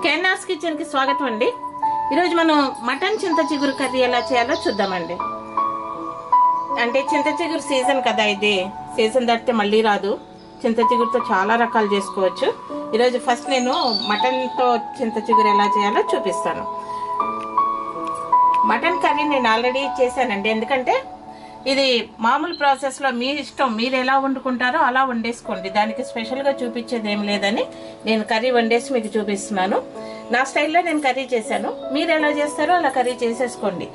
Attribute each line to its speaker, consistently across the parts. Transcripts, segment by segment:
Speaker 1: కేఎన్ఆర్స్ kitchen కి స్వాగతం అండి. ఈరోజు మనం మటన్ చింత చిగురు కర్రీ ఎలా చేయాలో చూద్దామండి. అంటే చింత చిగురు సీజన్ కదా, ఇది సీజన్ దాటితే మళ్ళీ రాదు. చింత చిగురుతో చాలా రకాలు చేసుకోవచ్చు. ఈరోజు ఫస్ట్ నేను మటన్తో చింత చిగురు ఎలా చేయాలో చూపిస్తాను. మటన్ కర్రీ నేను ఆల్రెడీ చేశానండి, ఎందుకంటే ఇది మామూలు ప్రాసెస్లో మీ ఇష్టం, మీరు ఎలా వండుకుంటారో అలా వండేసుకోండి. దానికి స్పెషల్గా చూపించేది ఏం లేదని నేను కర్రీ వండేసి మీకు చూపిస్తున్నాను. నా స్టైల్లో నేను కర్రీ చేశాను, మీరు ఎలా చేస్తారో అలా కర్రీ చేసేసుకోండి.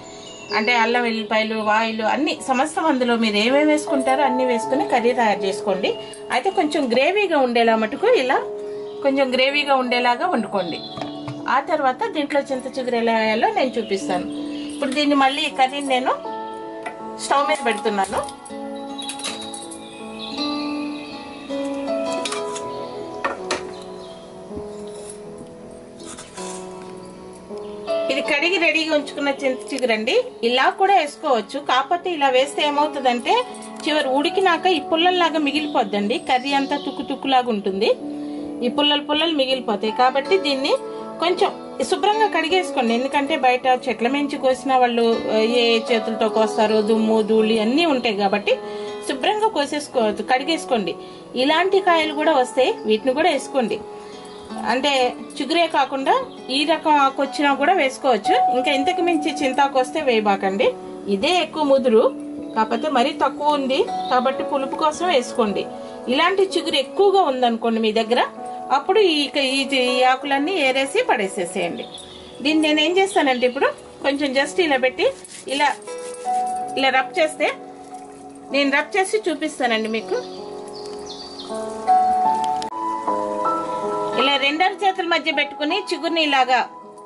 Speaker 1: అంటే అల్లం వెల్లిపాయలు, ఆయిల్ అన్ని సమస్తం అందులో మీరు ఏమేమి వేసుకుంటారో అన్ని వేసుకుని కర్రీ తయారు చేసుకోండి. అయితే కొంచెం గ్రేవీగా ఉండేలా మటుకు ఇలా కొంచెం గ్రేవీగా ఉండేలాగా వండుకోండి. ఆ తర్వాత దీంట్లో చింత చిగురు ఎలా వేయాలో నేను చూపిస్తాను. ఇప్పుడు దీన్ని మళ్ళీ కర్రీని నేను స్టవ్ మీద పెడుతున్నాను. ఇది కడిగి రెడీగా ఉంచుకున్న చింత చిగురు అండి. ఇలా కూడా వేసుకోవచ్చు, కాకపోతే ఇలా వేస్తే ఏమవుతుందంటే చివరి ఉడికినాక ఈ పుల్లల్లాగా మిగిలిపోద్దండి. కర్రీ అంతా తుక్కు తుక్కులాగా ఉంటుంది, ఈ పుల్లలు మిగిలిపోతాయి. కాబట్టి దీన్ని కొంచెం శుభ్రంగా కడిగేసుకోండి. ఎందుకంటే బయట చెట్ల మించి కోసిన వాళ్ళు ఏ చేతులతో కోస్తారు, దుమ్ము ధూళి అన్నీ ఉంటాయి. కాబట్టి శుభ్రంగా కడిగేసుకోండి. ఇలాంటి కాయలు కూడా వస్తాయి, వీటిని కూడా వేసుకోండి. అంటే చిగురే కాకుండా ఈ రకం ఆకు వచ్చినా కూడా వేసుకోవచ్చు. ఇంకా ఇంతకు మించి చింతాకు వస్తే వేయబాకండి. ఇదే ఎక్కువ ముదురు, కాకపోతే మరీ తక్కువ ఉంది కాబట్టి పులుపు కోసం వేసుకోండి. ఇలాంటి చిగురు ఎక్కువగా ఉందనుకోండి మీ దగ్గర, అప్పుడు ఈ ఆకులన్నీ ఏరేసి పడేసేసేయండి. దీన్ని నేను ఏం చేస్తానంటే ఇప్పుడు కొంచెం జస్ట్ ఇలా పెట్టి ఇలా రబ్ చేస్తే, నేను రబ్ చేసి చూపిస్తానండి మీకు. ఇలా రెండర చేతుల మధ్య పెట్టుకుని చిగురిని ఇలాగా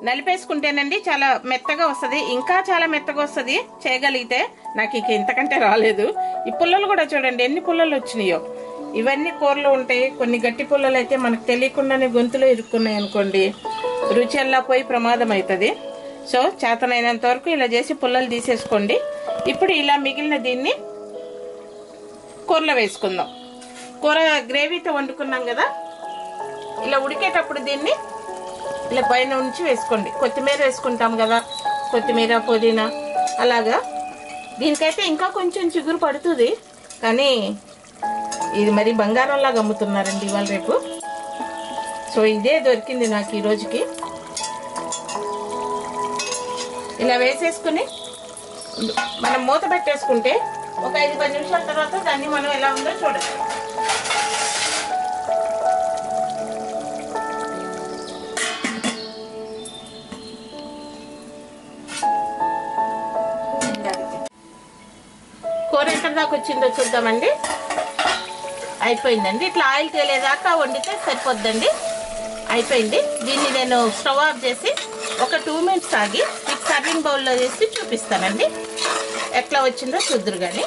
Speaker 1: నలిపేసుకుంటేనండి చాలా మెత్తగా వస్తుంది. ఇంకా చాలా మెత్తగా వస్తుంది చేయగలిగితే. నాకు ఇంతకంటే రాలేదు. ఈ పుల్లలు కూడా చూడండి ఎన్ని పుల్లలు వచ్చినాయో. ఇవన్నీ కూరలో ఉంటాయి. కొన్ని గట్టి పుల్లలు అయితే మనకు తెలియకుండానే గొంతులో ఇరుక్కున్నాయి అనుకోండి, రుచి అలా పోయి ప్రమాదం అవుతుంది. సో చేతనైనంత వరకు ఇలా చేసి పుల్లలు తీసేసుకోండి. ఇప్పుడు ఇలా మిగిలిన దీన్ని కూరలో వేసుకుందాం. కూర గ్రేవీతో వండుకున్నాం కదా, ఇలా ఉడికేటప్పుడు దీన్ని ఇలా పైన ఉంచి వేసుకోండి. కొత్తిమీర వేసుకుంటాం కదా, కొత్తిమీర పుదీనా అలాగా. దీనికైతే ఇంకా కొంచెం చిగురు పడుతుంది, కానీ ఇది మరి బంగారంలాగా అమ్ముతున్నారండి ఇవాళ రేపు. సో ఇదే దొరికింది నాకు ఈ రోజుకి. ఇలా వేసేసుకుని మనం మూత పెట్టేసుకుంటే ఒక 5-10 నిమిషాల తర్వాత దాన్ని మనం ఎలా ఉందో చూడాలి. కూర ఎక్కడి దాకా వచ్చిందో చూద్దామండి. అయిపోయిందండి. ఇట్లా ఆయిల్ తేలేదాకా వండితే సరిపోద్దండి. అయిపోయింది. దీన్ని నేను స్టవ్ ఆఫ్ చేసి ఒక 2 మినిట్స్ ఆగి మీకు సర్వింగ్ బౌల్లో వేసి చూపిస్తానండి. ఎట్లా వచ్చిందో చూద్దురు. కానీ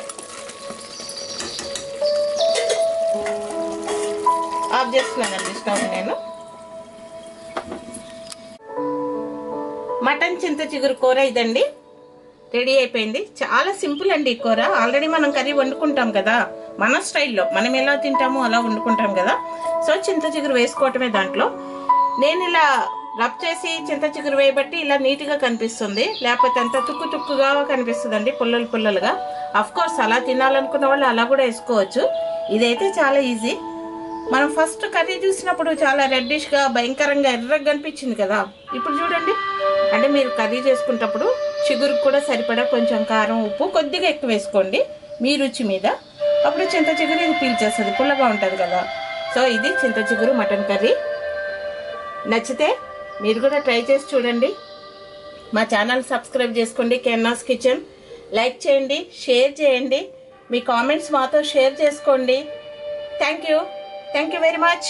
Speaker 1: ఆఫ్ చేస్తున్నానండి స్టవ్ నేను. మటన్ చింత చిగురు కూర ఇదండి, రెడీ అయిపోయింది. చాలా సింపుల్ అండి ఈ కూర. ఆల్రెడీ మనం కర్రీ వండుకుంటాం కదా, మన స్టైల్లో మనం ఎలా తింటామో అలా వండుకుంటాం కదా. సో చింత చిగురు వేసుకోవటమే దాంట్లో. నేను ఇలా రబ్ చేసి చింత చిగురు వేయబట్టి ఇలా నీట్గా కనిపిస్తుంది, లేకపోతే అంత తుక్కుగా కనిపిస్తుందండి, పుల్లలుగా. అఫ్ కోర్స్ అలా తినాలనుకున్న వాళ్ళు అలా కూడా వేసుకోవచ్చు. ఇదైతే చాలా ఈజీ. మనం ఫస్ట్ కర్రీ చూసినప్పుడు చాలా రెడ్డిష్గా భయంకరంగా ఎర్రగా కనిపించింది కదా. ఇప్పుడు చూడండి, అంటే మీరు కర్రీ చేసుకునేటప్పుడు చిగురుకు కూడా సరిపడా కొంచెం కారం, ఉప్పు కొద్దిగా ఎక్కువ వేసుకోండి మీ రుచి మీద. అప్పుడు చింత చిగురు ఇది పీల్చేస్తుంది, పుల్లగా ఉంటుంది కదా. సో ఇది చింత చిగురు మటన్ కర్రీ. నచ్చితే మీరు కూడా ట్రై చేసి చూడండి. మా ఛానల్ సబ్స్క్రైబ్ చేసుకోండి, కేఎన్ఆర్స్ కిచెన్. లైక్ చేయండి, షేర్ చేయండి, మీ కామెంట్స్ మాతో షేర్ చేసుకోండి. Thank you very much.